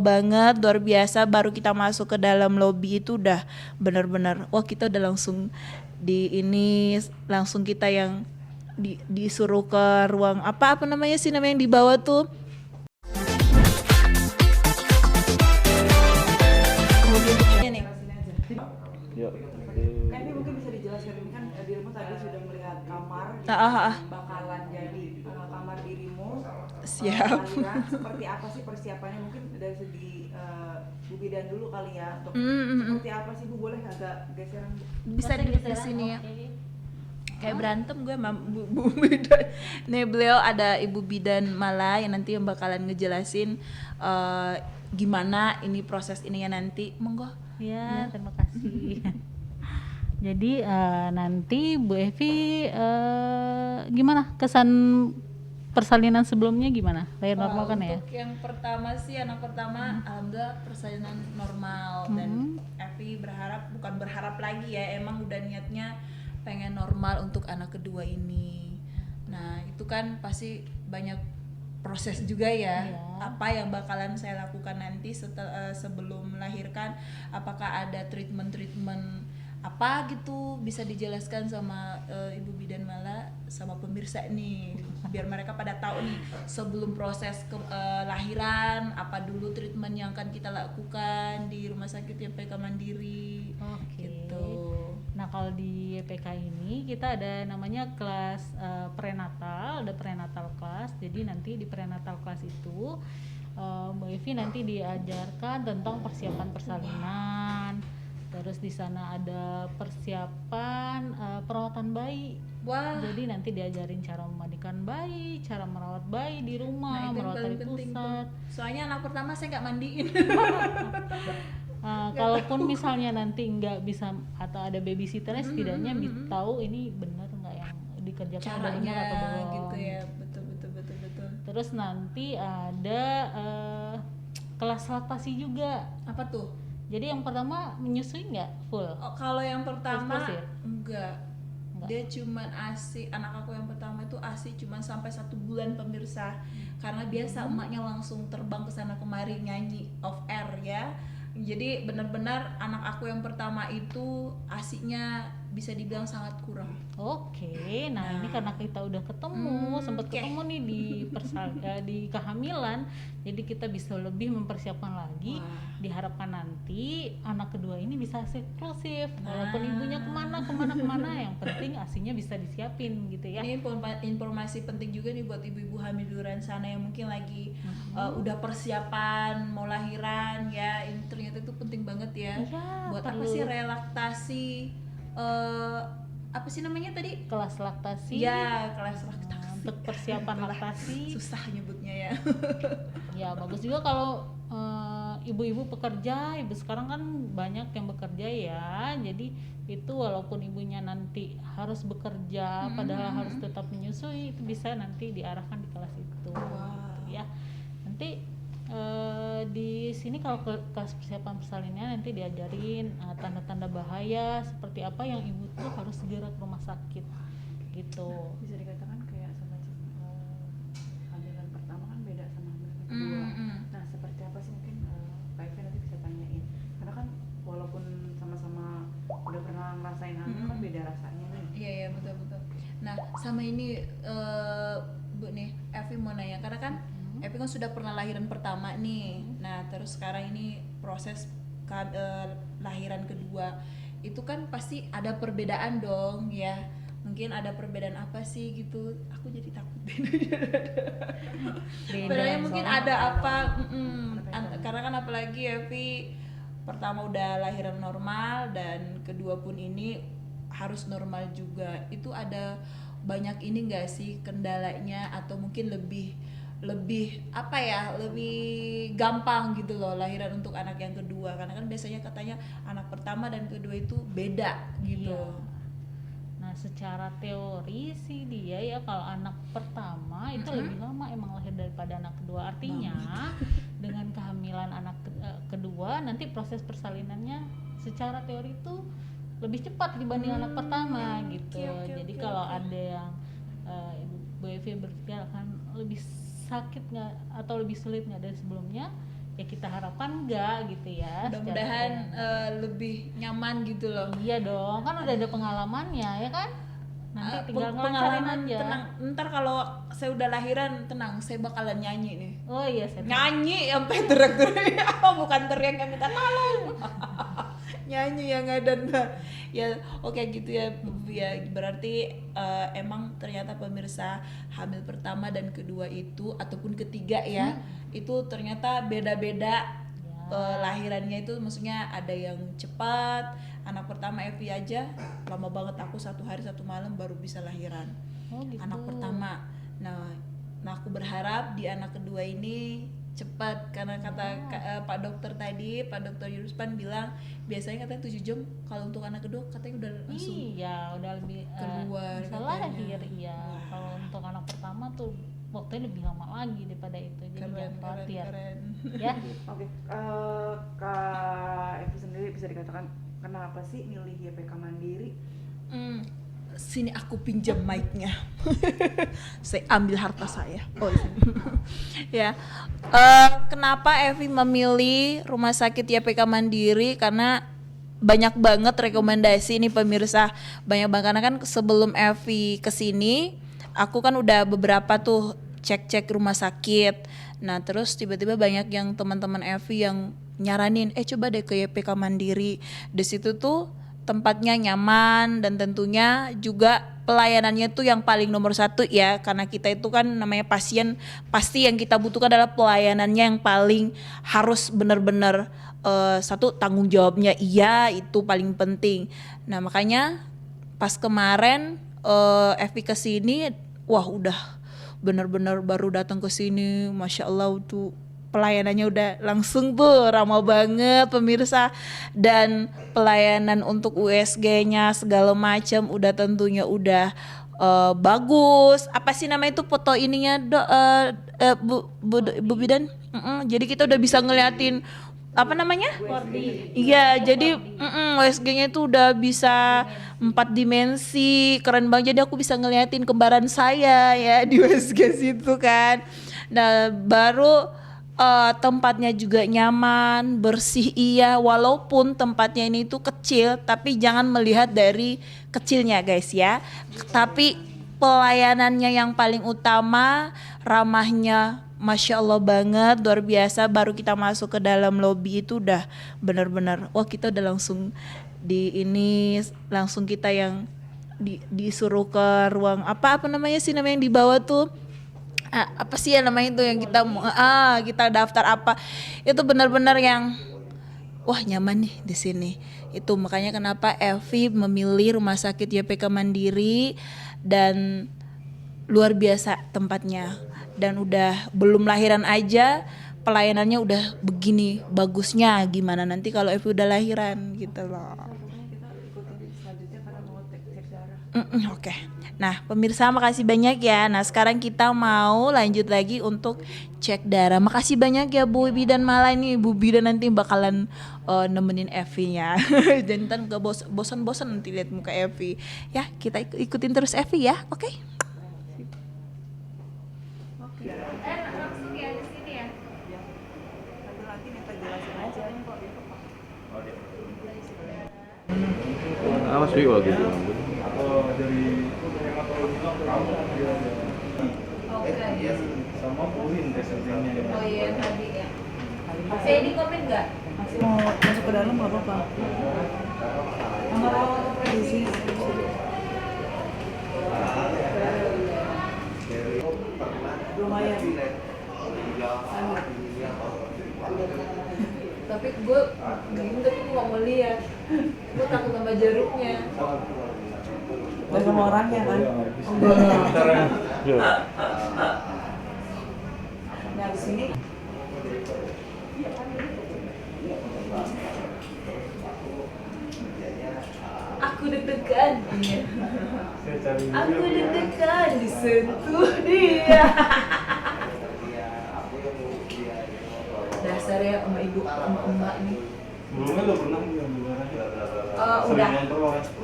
banget, luar biasa. Baru kita masuk ke dalam lobi itu udah benar-benar wah, kita udah langsung di ini, langsung kita yang disuruh ke ruang apa namanya sih, namanya yang di bawah tuh. Kemudian nih. Ya. Ini mungkin bisa dijelaskan, ini kan dirimu tadi sudah melihat kamar bakalan jadi kamar dirimu. Siap. Aliran seperti apa sih persiapannya, mungkin dari segi Bu Bidan dulu kali ya, untuk seperti apa sih Bu, boleh agak geseran Bisa di sini ya. Kayak berantem gue sama Bu Bidan. Nih beliau ada Ibu Bidan Mala yang nanti yang bakalan ngejelasin gimana ini proses ininya nanti. Monggo. Ya, terima kasih. Jadi nanti Bu Evi gimana kesan persalinan sebelumnya, gimana? Lahir normal kan ya? Untuk yang pertama sih, anak pertama alhamdulillah persalinan normal. Dan Evi bukan berharap lagi ya, emang udah niatnya pengen normal untuk anak kedua ini. Nah itu kan pasti banyak proses juga ya. Apa yang bakalan saya lakukan nanti sebelum melahirkan, apakah ada treatment apa gitu, bisa dijelaskan sama Ibu Bidan Mala sama pemirsa nih, biar mereka pada tahu nih sebelum proses lahiran apa dulu treatment yang akan kita lakukan di rumah sakit YPK Mandiri. Gitu. Nah kalau di YPK ini kita ada namanya kelas prenatal, ada prenatal class. Jadi nanti di prenatal class itu Mbak Evi nanti diajarkan tentang persiapan persalinan. Terus di sana ada persiapan perawatan bayi. Wah. Jadi nanti diajarin cara memandikan bayi, cara merawat bayi di rumah, merawat dari pusat. Soalnya anak pertama saya nggak mandiin. Kalaupun misalnya nanti nggak bisa atau ada babysitternya, setidaknya tahu ini benar nggak yang dikerjakan udah benar atau belum. Gitu ya, betul. Terus nanti ada kelas laktasi juga. Apa tuh? Jadi yang pertama menyusui nggak full? Oh, kalau yang pertama Plus ya? enggak. Dia cuman ASI, anak aku yang pertama itu ASI cuman sampai 1 bulan pemirsa. Karena biasa emaknya langsung terbang ke sana kemari nyanyi off air ya. Jadi benar-benar anak aku yang pertama itu ASI-nya bisa dibilang sangat kurang. Oke, nah ini karena kita udah ketemu, sempat ketemu nih di kehamilan, jadi kita bisa lebih mempersiapkan lagi. Diharapkan nanti anak kedua ini bisa eksklusif, walaupun ibunya kemana, yang penting ASI-nya bisa disiapin gitu ya. Ini informasi penting juga nih buat ibu-ibu hamil di luar sana yang mungkin lagi udah persiapan mau lahiran ya. Ini ternyata itu penting banget ya. Buat apa sih relaktasi? Apa sih namanya tadi? Kelas laktasi. Ya, kelas laktasi. Untuk persiapan laktasi. Susah nyebutnya ya. Ya bagus juga kalau ibu-ibu pekerja, ibu sekarang kan banyak yang bekerja ya. Jadi itu walaupun ibunya nanti harus bekerja, padahal harus tetap menyusui, itu bisa nanti diarahkan di kelas itu. Ya. Nanti di sini kalau kelas persiapan persalinan nanti diajarin tanda-tanda bahaya seperti apa yang ibu tuh harus segera ke rumah sakit gitu. Bisa dikatakan kayak semacam hamilan pertama kan beda sama hamilan kedua. Nah seperti apa sih, mungkin Kak Evi nanti bisa tanyain, karena kan walaupun sama-sama udah pernah ngerasain hamil kan beda rasanya nih. Iya betul. Nah sama ini Bu nih, Evi mau nanya, karena kan Evi kan sudah pernah lahiran pertama nih. Nah terus sekarang ini proses lahiran kedua, itu kan pasti ada perbedaan dong ya. Mungkin ada perbedaan apa sih gitu? Aku jadi takut. Bedanya mungkin ada apa? Karena kan apalagi Evi pertama udah lahiran normal dan kedua pun ini harus normal juga. Itu ada banyak ini nggak sih kendalanya, atau mungkin lebih apa ya, lebih gampang gitu loh lahiran untuk anak yang kedua, karena kan biasanya katanya anak pertama dan kedua itu beda gitu. Nah secara teori sih dia ya, kalau anak pertama itu lebih lama emang lahir daripada anak kedua, artinya dengan kehamilan anak kedua nanti proses persalinannya secara teori itu lebih cepat dibanding anak pertama gitu. Jadi kalau ada yang Bu Evi berpikir kan sakit nggak atau lebih sulit nggak dari sebelumnya, ya kita harapkan enggak gitu ya. Mudah-mudahan secara lebih nyaman gitu loh. iya dong, kan udah ada pengalamannya ya kan, nanti tinggal ngelancarin Pengalaman aja. tenang, ntar kalau saya udah lahiran tenang, saya bakalan nyanyi nih. Oh iya, saya Nyanyi sampai teriak-teriak. Bukan teriak yang minta tolong. Nyanyi yang ada ya oke gitu ya Bu, ya berarti emang ternyata pemirsa hamil pertama dan kedua itu ataupun ketiga ya itu ternyata beda-beda lahirannya itu, maksudnya ada yang cepat. Anak pertama Evi aja lama banget, aku 1 hari 1 malam baru bisa lahiran. Oh, gitu. Anak pertama. Nah aku berharap di anak kedua ini cepat, karena kata Pak Dokter tadi, Pak Dokter Yuruspan bilang biasanya katanya 7 jam, kalau untuk anak kedua katanya udah langsung Iya, udah lebih keluar bisa katanya. lahir iya. Kalau untuk anak pertama tuh waktunya lebih lama lagi daripada itu, jadi jangan khawatir ya. Oke, Kak Evi sendiri bisa dikatakan kenapa sih milih YPK Mandiri? Sini aku pinjam mic-nya. Saya ambil harta saya. Oh sini. Ya. Kenapa Evi memilih Rumah Sakit YPK Mandiri? Karena banyak banget rekomendasi nih pemirsa. Banyak banget, karena kan sebelum Evi kesini, aku kan udah beberapa tuh cek-cek rumah sakit. Nah terus tiba-tiba banyak yang teman-teman Evi yang nyaranin, coba deh ke YPK Mandiri. Di situ tuh tempatnya nyaman dan tentunya juga pelayanannya tuh yang paling nomor 1 ya, karena kita itu kan namanya pasien, pasti yang kita butuhkan adalah pelayanannya yang paling harus benar-benar satu tanggung jawabnya iya, itu paling penting. Nah makanya pas kemarin Evi kesini, wah udah benar-benar baru datang ke sini, masya Allah tuh pelayanannya udah langsung tuh ramah banget pemirsa, dan pelayanan untuk USG-nya segala macam udah tentunya udah bagus. Apa sih namanya itu foto ininya Bu Bidan? Jadi kita udah bisa ngeliatin apa namanya? Iya, jadi USG-nya itu udah bisa 4 dimensi, keren banget. Jadi aku bisa ngeliatin kembaran saya ya di USG situ kan. Nah, baru tempatnya juga nyaman, bersih iya, walaupun tempatnya ini tuh kecil, tapi jangan melihat dari kecilnya guys ya. Tapi pelayanannya yang paling utama, ramahnya Masya Allah banget, luar biasa. Baru kita masuk ke dalam lobi itu udah benar-benar, wah kita udah langsung langsung kita yang disuruh ke ruang apa namanya sih, namanya yang di bawah tuh apa sih ya namanya itu yang kita daftar apa, itu benar-benar yang wah nyaman nih di sini. Itu makanya kenapa Evi memilih Rumah Sakit YPK Mandiri, dan luar biasa tempatnya. Dan udah belum lahiran aja pelayanannya udah begini bagusnya, gimana nanti kalau Evi udah lahiran gitu loh. Pokoknya kita ikutin selanjutnya karena mau cek darah. Oke. Nah pemirsa makasih banyak ya. Nah sekarang kita mau lanjut lagi untuk cek darah. Makasih banyak ya Bu Bidan Mala, ini Bu Bidan nanti bakalan nemenin Evi-nya. Dan ntar gak bosan-bosan nanti lihat muka Evi. Ya kita ikutin terus Evi ya, oke? Langsung ya ke sini ya. Sambil nanti minta jelasin aja. Awas sih kalau gitu. Oh iya tadi ya. Saya di komen nggak? Masih mau masuk ke dalam nggak apa-apa. Lumayan. Tapi gue bingung, tapi gue gak mau lihat. Gue takut sama jarumnya. Gak sama orangnya kan? Nah di sini Aku deg-degan. Aku deg-degan disentuh dia. Dasar ya sama ibu sama emak nih. Sebelumnya lo pernah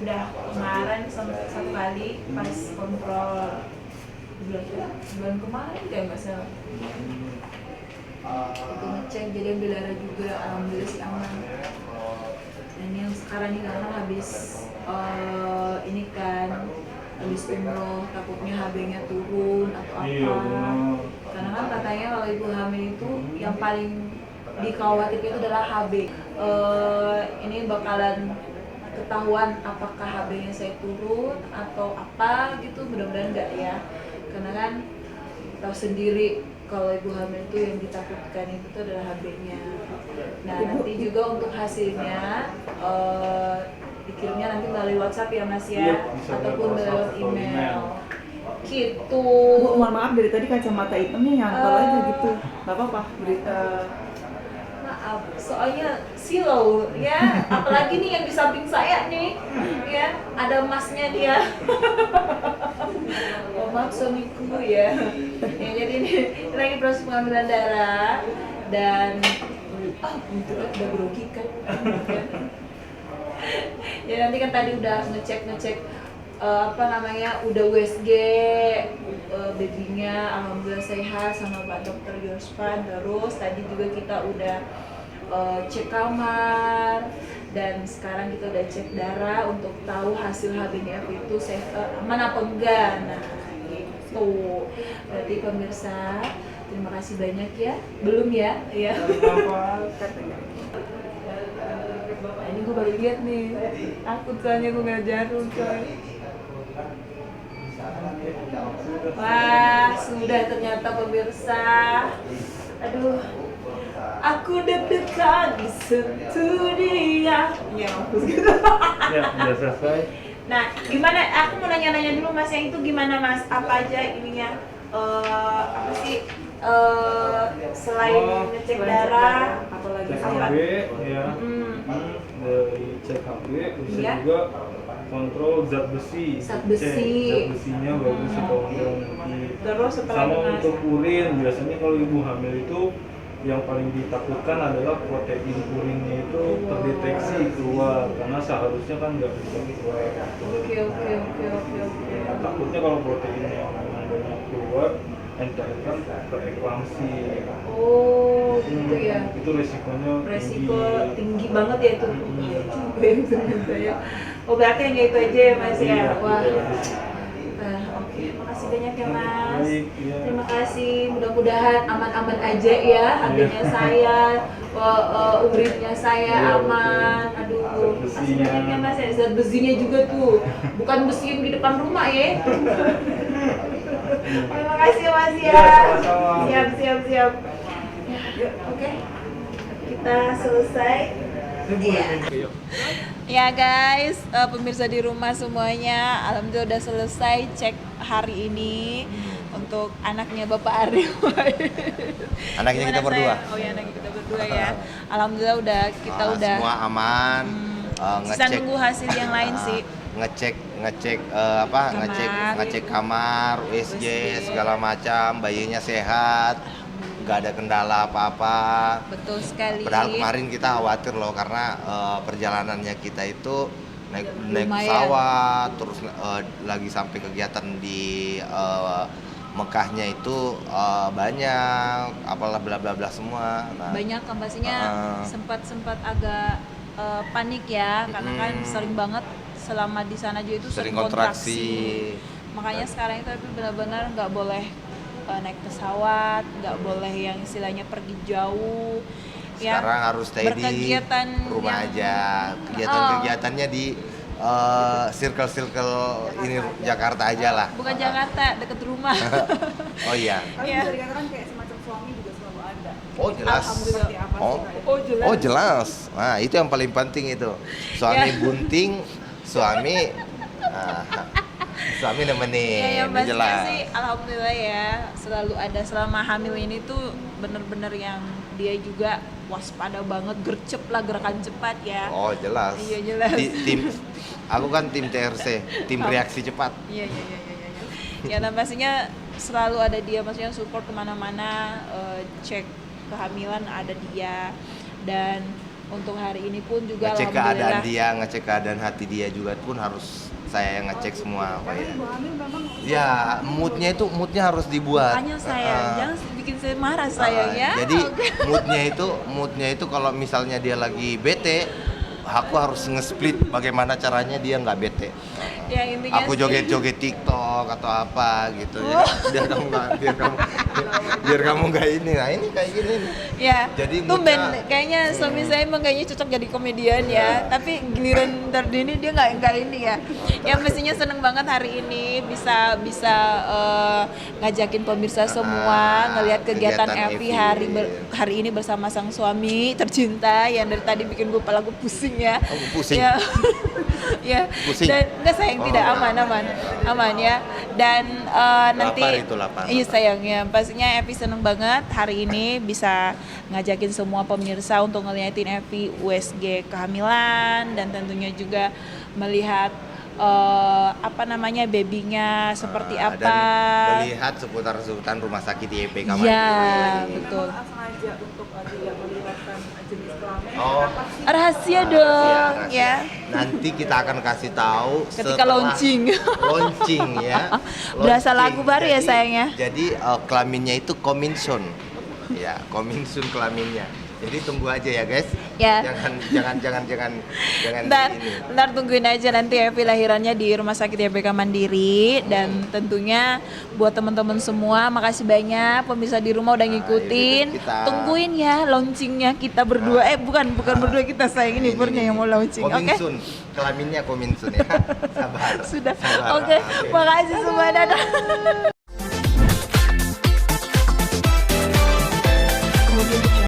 Udah kemarin satu kali pas kontrol bulan kemarin kayak nggak salah itu ngecek, jadi ambil darah juga, alhamdulillah sih aman. Dan yang sekarang ini karena habis ini kan habis umroh, takutnya HB-nya turun atau apa. Iya, benar. Karena kan katanya kalau ibu hamil itu yang paling dikhawatirkan itu adalah HB. Ini bakalan ketahuan apakah HB-nya saya turun atau apa gitu, mudah-mudahan enggak ya. Karena kan tahu sendiri kalau ibu hamil itu yang ditakutkan itu tuh adalah HB-nya. Nah nanti juga untuk hasilnya dikirimnya nanti melalui WhatsApp ya Mas Iya, ya, bisa ataupun lewat melalui WhatsApp atau email. email. Gitu. Bu, mohon maaf dari tadi kacamata hitamnya nyantol aja gitu. Gak apa-apa. Maaf, soalnya silau ya, apalagi nih yang di samping saya nih, ya ada emasnya dia. Oh, maaf suamiku ya. Ya jadi ini lagi proses pengambilan darah dan itu kan udah grogi kan. Ya nanti kan tadi udah ngecek apa namanya, udah USG babynya alhamdulillah sehat sama Pak Dokter Yorspan. Terus tadi juga kita udah cek kamar dan sekarang kita udah cek darah untuk tahu hasil HbNF itu aman apa enggak. Nah gitu, berarti pemirsa terima kasih banyak ya, belum ya? Ya. Nah, ini gue baru lihat nih, takut soalnya gue nggak jarum coy. Wah, sudah ternyata pemirsa. Aduh, aku deg-degan disentuh dia. Ya, mampus gitu. Ya, udah selesai. Nah, gimana? Aku mau nanya-nanya dulu Mas, yang itu gimana Mas? Apa aja ininya? Apa sih? Selain ngecek darah, apalagi Cek apa? HB, ya. Dari cek HB bisa Iya. juga kontrol zat besi. Zat besi. Cek zat besinya bagus atau enggak nanti. Terus setelah Sama itu Mas? untuk urin, biasanya kalau ibu hamil itu yang paling ditakutkan adalah protein urinnya itu terdeteksi keluar, karena seharusnya kan nggak bisa keluar. Oke. Takutnya kalau proteinnya yang banyak keluar, entarkan preeklamsi. Oh, gitu ya. Itu resikonya Resiko tinggi. tinggi banget ya itu. Iya juga ya ternyata ya. Oh, berarti hanya itu aja ya Mas ya. Iya, Wah. iya. Nah, oke. Makasih banyak ya Mas. Baik, iya. Terima kasih. Mudah-mudahan aman-aman aja ya. HB-nya saya, urinnya saya Iya, aman. Aduh, Zat makasih besinya. banyak ya Mas. Ya, zat besinya juga tuh. Bukan besi yang di depan rumah ya. Terima kasih ya Mas ya. Iya, sama-sama. Siap. Ya, oke. Kita selesai. Ya guys, pemirsa di rumah semuanya, alhamdulillah udah selesai cek hari ini untuk anaknya Bapak Arif. Anaknya Gimana kita berdua. Oh ya, anaknya kita berdua ya. Alhamdulillah kita udah Semua aman. bisa nunggu hasil yang lain sih. ngecek Kamar. ngecek kamar, USG segala macam, bayinya sehat, nggak ada kendala apa-apa. Betul sekali. Padahal kemarin kita khawatir loh karena perjalanannya kita itu naik Lumayan. pesawat, terus lagi sampai kegiatan di Mekahnya itu banyak, apalah bla bla bla semua. Nah, Banyak kan pastinya sempat agak panik ya, karena kan sering banget selama di sana juga itu sering sering kontraksi. Makanya sekarang itu benar-benar nggak boleh naik pesawat, nggak boleh yang istilahnya pergi jauh. Sekarang harus stay di berkegiatan rumah yang- aja. Kegiatan-kegiatannya di circle-circle ini Jakarta aja lah. Bukan Jakarta, deket rumah. Oh iya. Tapi Iya. bisa dikatakan kayak semacam suami juga selalu ada. Oh jelas. Alhamdulillah. Seperti apa Oh. sih Kak? Oh jelas. Oh jelas. Nah itu yang paling penting itu. Suami Ya. bunting, suami suami nemenin. Ya, yang itu pastinya jelas. sih alhamdulillah ya, selalu ada selama hamil ini tuh bener-bener yang dia juga waspada banget, gercep lah, gerakan cepat ya. Oh jelas. Iya, jelas. Aku kan tim TRC, tim reaksi cepat. Iya. Ya, dan pastinya selalu ada dia, maksudnya support kemana-mana, cek kehamilan ada dia, dan untuk hari ini pun juga Ngecek keadaan alhamdulillah. dia, ngecek keadaan hati dia juga pun harus saya yang ngecek semua apa ya. Ibu hamil memang Ya moodnya harus dibuat. Makanya sayang, jangan bikin saya marah sayang ya. Jadi moodnya itu kalau misalnya dia lagi bete, aku harus nge-split bagaimana caranya dia nggak bete. Ya intinya Aku sih- joget-joget TikTok atau apa gitu ya. Biar kamu nggak ini. Nah ini kayak gini nih. Ya, Jadi tumben moodnya- kayaknya suami saya emang kayaknya cocok jadi komedian ya. Tapi giliran terdini dia nggak ini ya. Ya mestinya seneng banget hari ini bisa ngajakin pemirsa semua ngelihat kegiatan Evi hari ini bersama sang suami tercinta yang dari tadi bikin gue kepala gue pusing ya. Oh, pusing. Ya. Ya. Pusing. Dan enggak sayang Oh. tidak aman ya. Dan nanti Lapar. Iya sayangnya, pastinya Evi seneng banget hari ini bisa ngajakin semua pemirsa untuk ngeliatin Evi USG kehamilan dan tentunya juga melihat babynya seperti apa. Dan melihat seputar rumah sakit YP Kamar. Ya, betul. memang sengaja untuk tidak melihatkan jenis kelamin. Oh. Apa sih? Rahasia dong, Rahasia. ya. Nanti kita akan kasih tahu Ketika setelah launching. Launching ya. Berasa Launching. lagu baru ya, sayangnya. Jadi kelaminnya itu coming soon. Ya, coming soon kelaminnya. Jadi tunggu aja ya, guys. Ya. Jangan Ntar ini. tungguin aja nanti Evi lahirannya di Rumah Sakit YPK Mandiri. Dan tentunya buat teman-teman semua makasih banyak pemirsa di rumah udah ngikutin. yaudah, kita- Tungguin ya launchingnya kita berdua. Bukan berdua kita, sayang ini Purnya yang mau launching. Coming Oke. soon. Kelaminnya coming soon ya. Sabar. Sudah. Sabar. Oke. Makasih semua, dadah.